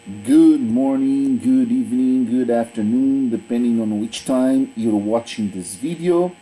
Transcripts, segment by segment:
Good morning, good evening, good afternoon, depending on which time you're watching this video.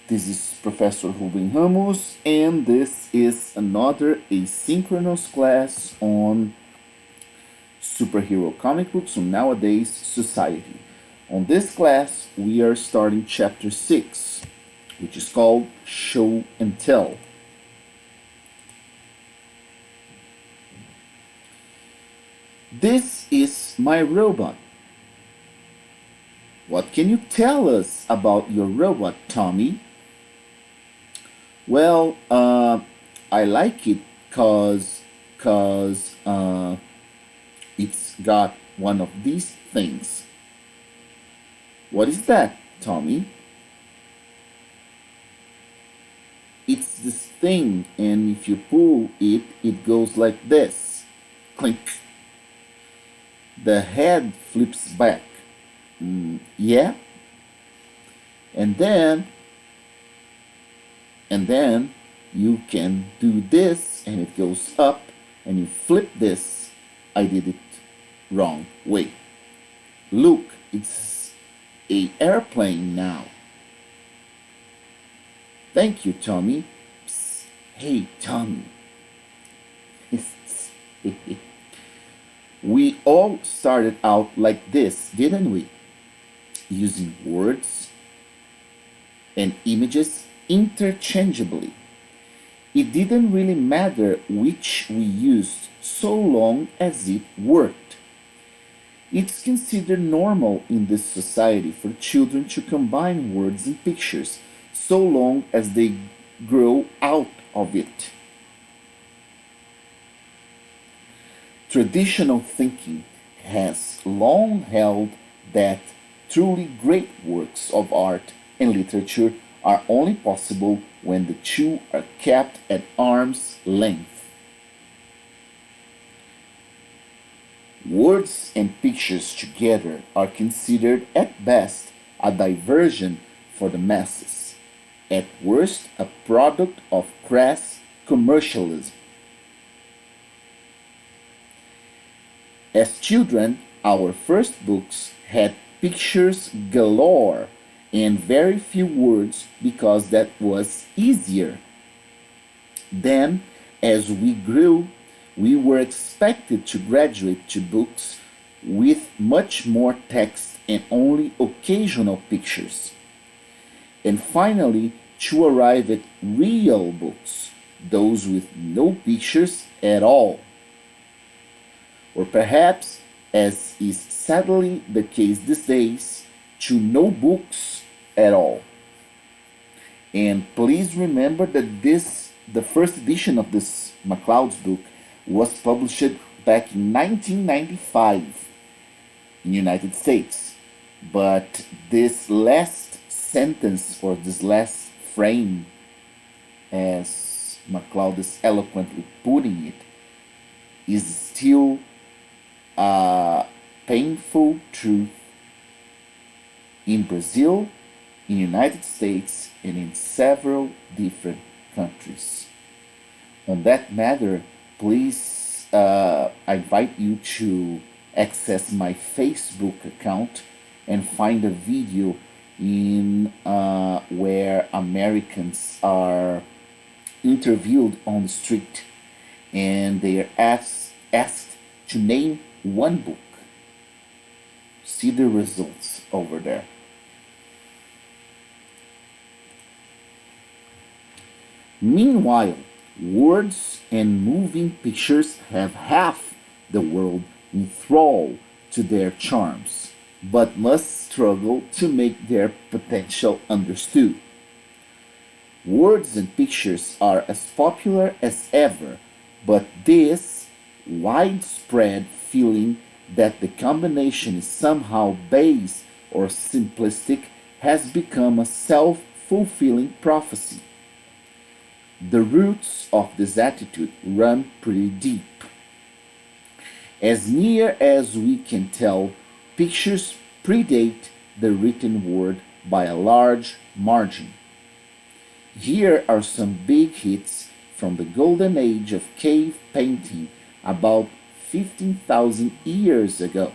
This is Professor Ruben Ramos, and this is another asynchronous class on superhero comic books on nowadays society. On this class, we are starting chapter 6, which is called Show and Tell. This is my robot. What can you tell us about your robot, Tommy? Well, I like it cause it's got one of these things. What is that, Tommy? It's this thing, and if you pull it, it goes like this. Clink. The head flips back. Yeah? And then you can do this and it goes up, and you flip this. I did it wrong. Wait. Look, it's a airplane now. Thank you, Tommy. Psst. Hey, Tommy. We all started out like this, didn't we? Using words and images interchangeably. It didn't really matter which we used so long as it worked. It's considered normal in this society for children to combine words and pictures so long as they grow out of it. Traditional thinking has long held that truly great works of art and literature are only possible when the two are kept at arm's length. Words and pictures together are considered at best a diversion for the masses, at worst a product of crass commercialism. As children, our first books had pictures galore and very few words because that was easier. Then, as we grew, we were expected to graduate to books with much more text and only occasional pictures. And finally, to arrive at real books, those with no pictures at all. Or perhaps, as is sadly the case these days, to no books at all. And please remember that the first edition of this MacLeod's book was published back in 1995 in the United States. But this last sentence, or this last frame, as MacLeod is eloquently putting it, is still a painful truth in Brazil, in the United States, and in several different countries. On that matter, please, I invite you to access my Facebook account and find a video in where Americans are interviewed on the street, and they are asked to name one book. See the results over there. Meanwhile, words and moving pictures have half the world in thrall to their charms, but must struggle to make their potential understood. Words and pictures are as popular as ever, but this widespread feeling that the combination is somehow base or simplistic has become a self-fulfilling prophecy. The roots of this attitude run pretty deep. As near as we can tell, pictures predate the written word by a large margin. Here are some big hits from the golden age of cave painting about 15,000 years ago.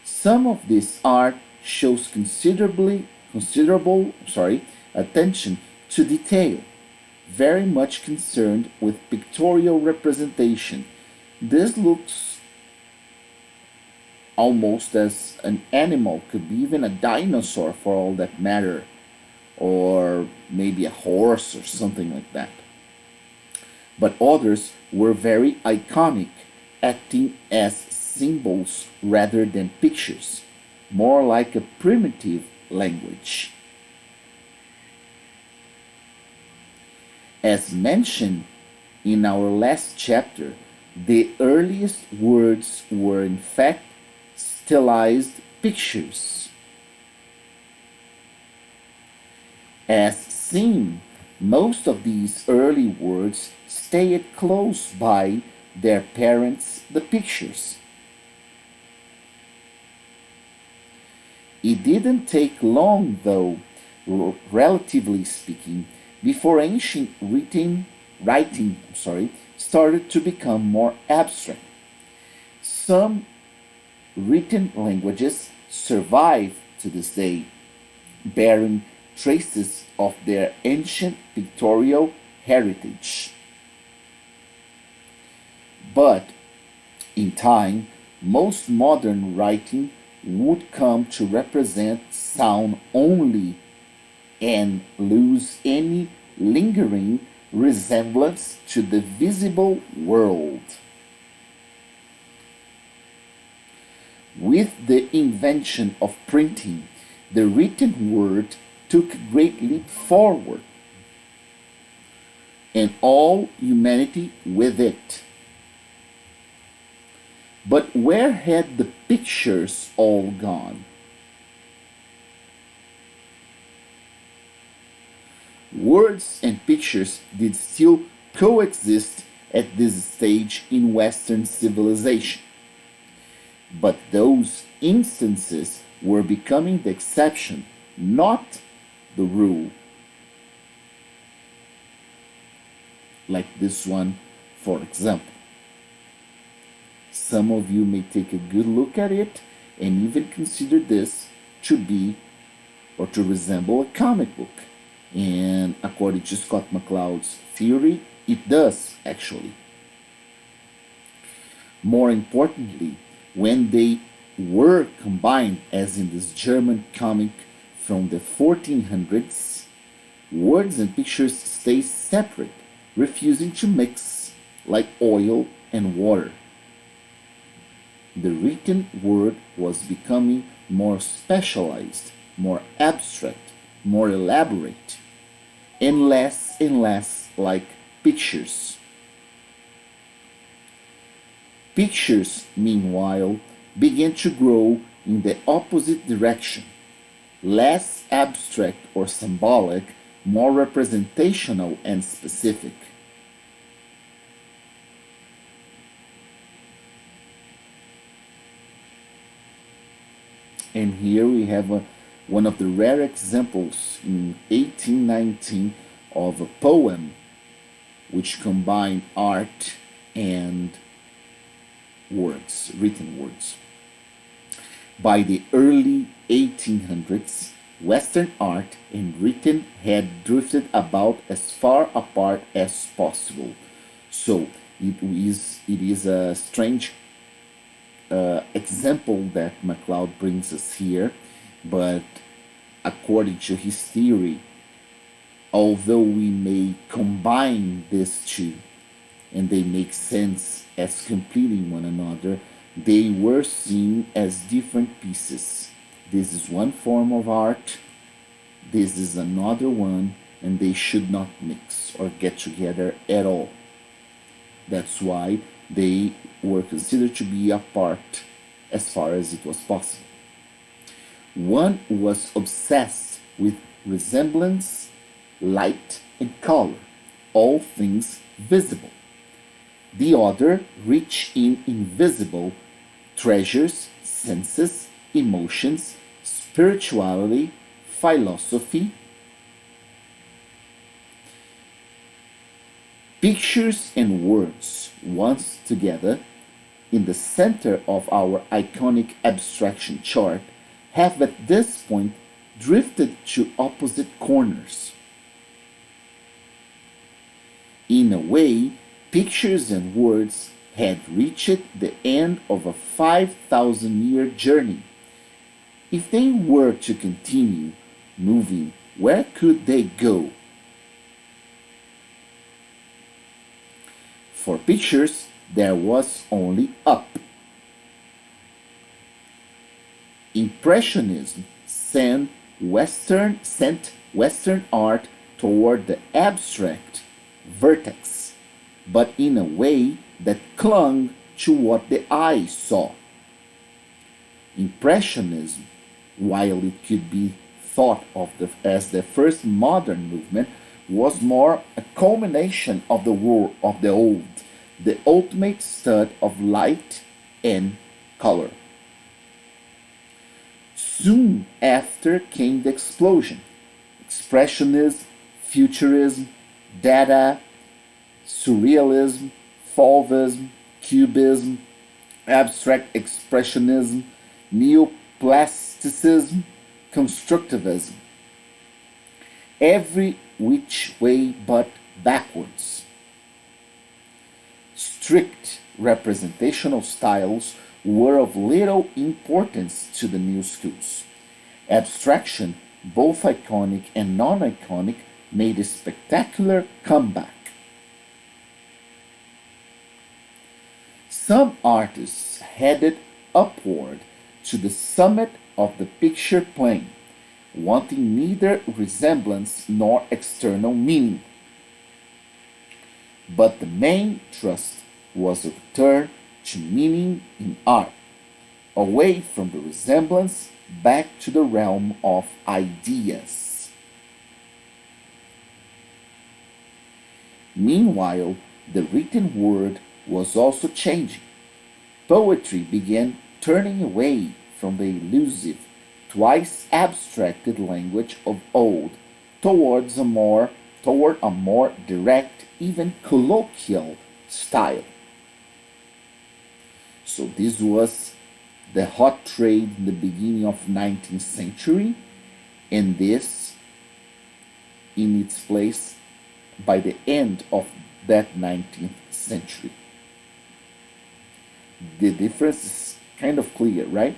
Some of this art shows considerable attention to detail, very much concerned with pictorial representation. This looks almost as an animal, could be even a dinosaur for all that matter, or maybe a horse or something like that. But others were very iconic, acting as symbols rather than pictures, more like a primitive language. As mentioned in our last chapter, the earliest words were in fact stylized pictures. As seen, most of these early words stayed close by their parents, the pictures. It didn't take long, though, relatively speaking, before ancient writing started to become more abstract. Some written languages survive to this day, bearing traces of their ancient pictorial heritage. But in time, most modern writing would come to represent sound only and lose any lingering resemblance to the visible world. With the invention of printing, the written word took a great leap forward, and all humanity with it. But where had the pictures all gone? Words and pictures did still coexist at this stage in Western civilization, but those instances were becoming the exception, not the rule. Like this one, for example. Some of you may take a good look at it and even consider this to be or to resemble a comic book. And according to Scott McCloud's theory, it does actually. More importantly, when they were combined, as in this German comic from the 1400s, words and pictures stay separate, refusing to mix like oil and water. The written word was becoming more specialized, more abstract, more elaborate, and less like pictures. Pictures, meanwhile, began to grow in the opposite direction, less abstract or symbolic, more representational and specific. And here we have one of the rare examples in 1819 of a poem which combined art and words, written words. By the early 1800s, Western art and written had drifted about as far apart as possible. So it is a strange example that MacLeod brings us here, but according to his theory, although we may combine these two and they make sense as completing one another, they were seen as different pieces. This is one form of art, this is another one, and they should not mix or get together at all. That's why they were considered to be apart as far as it was possible. One was obsessed with resemblance, light, and color, all things visible. The other rich in invisible treasures, senses, emotions, spirituality, philosophy. Pictures and words once together in the center of our iconic abstraction chart, have at this point drifted to opposite corners. In a way, pictures and words had reached the end of a 5,000-year journey. If they were to continue moving, where could they go? For pictures, there was only up. Impressionism sent Western art toward the abstract vertex, but in a way that clung to what the eye saw. Impressionism, while it could be thought of as the first modern movement, was more a culmination of the old, the ultimate stud of light and color. Soon after came the explosion. Expressionism, Futurism, Dada, Surrealism, Fauvism, Cubism, Abstract Expressionism, Neoplasticism, Constructivism. Every which way but backwards. Strict representational styles were of little importance to the new schools. Abstraction, both iconic and non-iconic, made a spectacular comeback. Some artists headed upward to the summit of the picture plane, wanting neither resemblance nor external meaning. But the main thrust was a return to meaning in art, away from the resemblance back to the realm of ideas. Meanwhile, the written word was also changing. Poetry began turning away from the elusive, twice abstracted language of old toward a more direct, even colloquial style. So this was the hot trade in the beginning of 19th century, and this in its place by the end of that 19th century. The difference is kind of clear, right?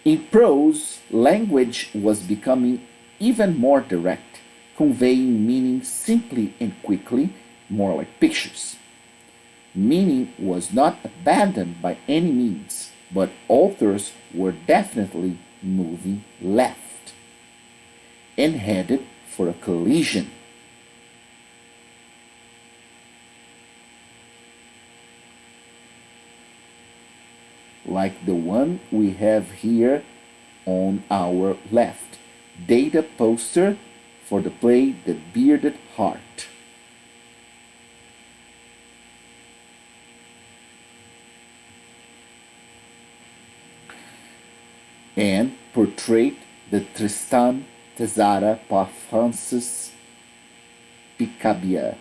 In prose, language was becoming even more direct, conveying meaning simply and quickly, more like pictures. Meaning was not abandoned by any means, but authors were definitely moving left and headed for a collision. Like the one we have here on our left, data poster for the play The Bearded Heart. And portrayed the Tristan Tesara by Francis Picabia.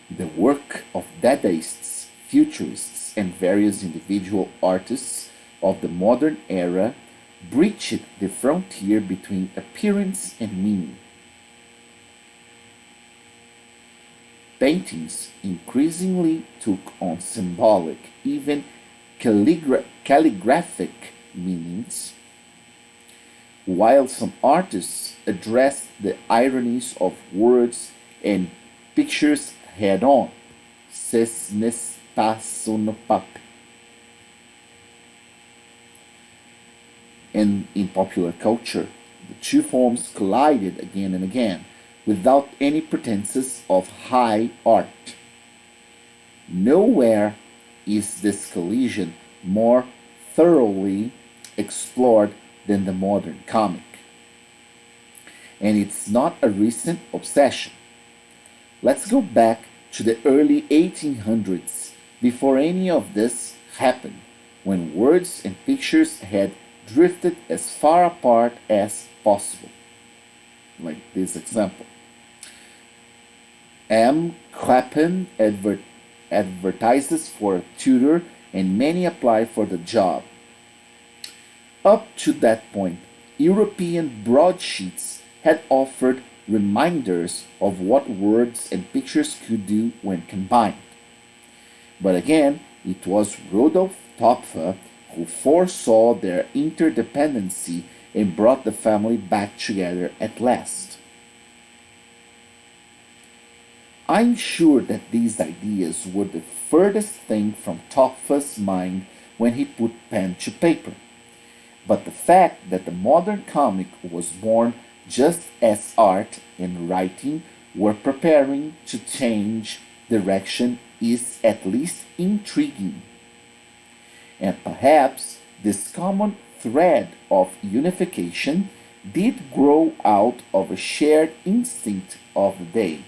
The work of Dadaists, Futurists, and various individual artists of the modern era breached the frontier between appearance and meaning. Paintings increasingly took on symbolic, even calligraphic meanings, while some artists addressed the ironies of words and pictures head on. Ce n'est pas son pape. And in popular culture, the two forms collided again and again, without any pretenses of high art. Nowhere is this collision more thoroughly explored than the modern comic. And it's not a recent obsession. Let's go back to the early 1800s, before any of this happened, when words and pictures had drifted as far apart as possible. Like this example. M. Clapham advertises for a tutor and many apply for the job. Up to that point, European broadsheets had offered reminders of what words and pictures could do when combined. But again, it was Rudolf Topfer who foresaw their interdependency and brought the family back together at last. I'm sure that these ideas were the furthest thing from Topfer's mind when he put pen to paper. But the fact that the modern comic was born just as art and writing were preparing to change direction is at least intriguing. And perhaps this common thread of unification did grow out of a shared instinct of the day.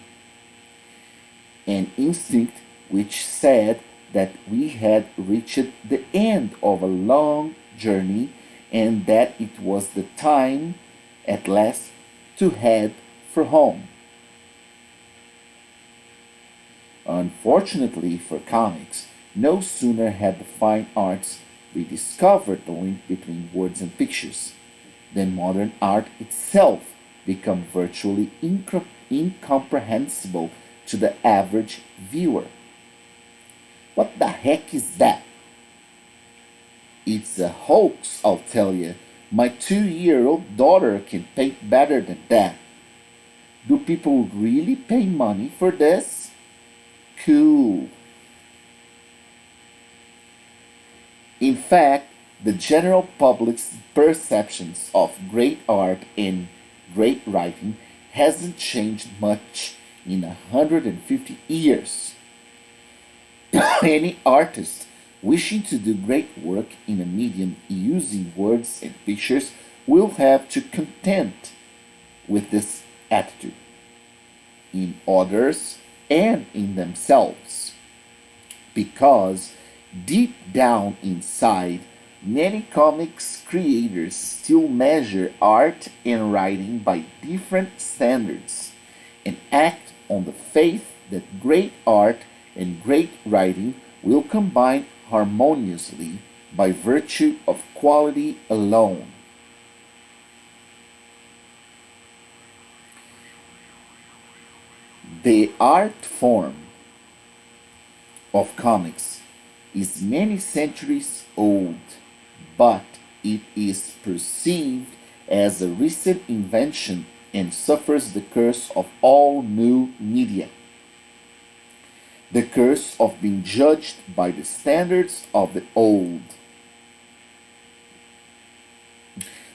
An instinct which said that we had reached the end of a long journey and that it was the time, at last, to head for home. Unfortunately for comics, no sooner had the fine arts rediscovered the link between words and pictures than modern art itself became virtually incomprehensible to the average viewer. What the heck is that? It's a hoax, I'll tell you. My 2-year-old daughter can paint better than that. Do people really pay money for this? Cool. In fact, the general public's perceptions of great art and great writing hasn't changed much in 150 years. Any artist wishing to do great work in a medium using words and pictures will have to contend with this attitude in others and in themselves. Because deep down inside, many comics creators still measure art and writing by different standards and act on the faith that great art and great writing will combine harmoniously by virtue of quality alone. The art form of comics is many centuries old, but it is perceived as a recent invention and suffers the curse of all new media. The curse of being judged by the standards of the old.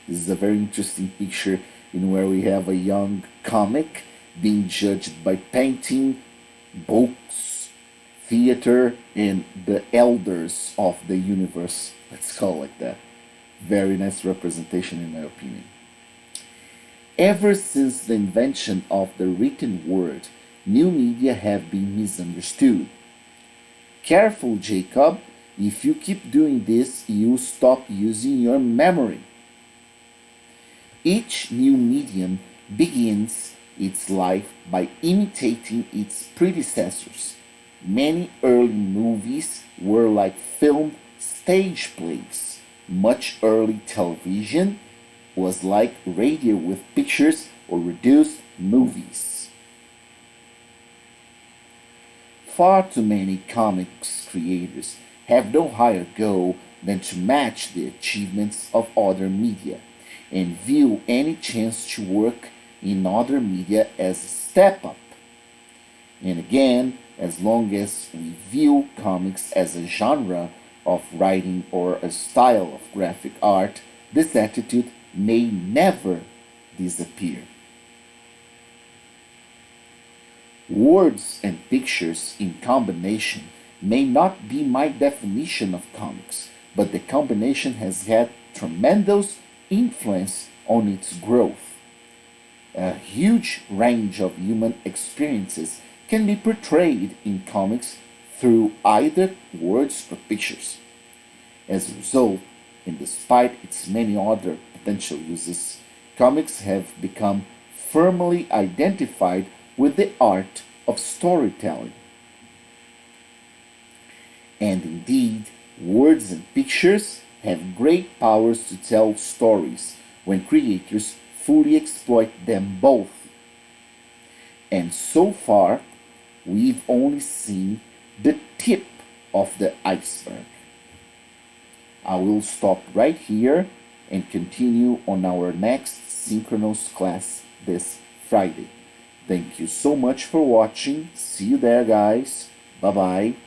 This is a very interesting picture in where we have a young comic being judged by painting, books, theater, and the elders of the universe. Let's call it that. Very nice representation in my opinion. Ever since the invention of the written word, new media have been misunderstood. Careful, Jacob. If you keep doing this, you'll stop using your memory. Each new medium begins its life by imitating its predecessors. Many early movies were like filmed stage plays. Much early television was like radio with pictures or reduced movies. Far too many comics creators have no higher goal than to match the achievements of other media and view any chance to work in other media as a step up. And again, as long as we view comics as a genre of writing or a style of graphic art, this attitude may never disappear. Words and pictures in combination may not be my definition of comics, but the combination has had tremendous influence on its growth. A huge range of human experiences can be portrayed in comics through either words or pictures. As a result, and despite its many other potential uses, comics have become firmly identified with the art of storytelling. And indeed, words and pictures have great powers to tell stories when creators fully exploit them both. And so far, we've only seen the tip of the iceberg. I will stop right here and continue on our next synchronous class this Friday. Thank you so much for watching. See you there, guys. Bye bye.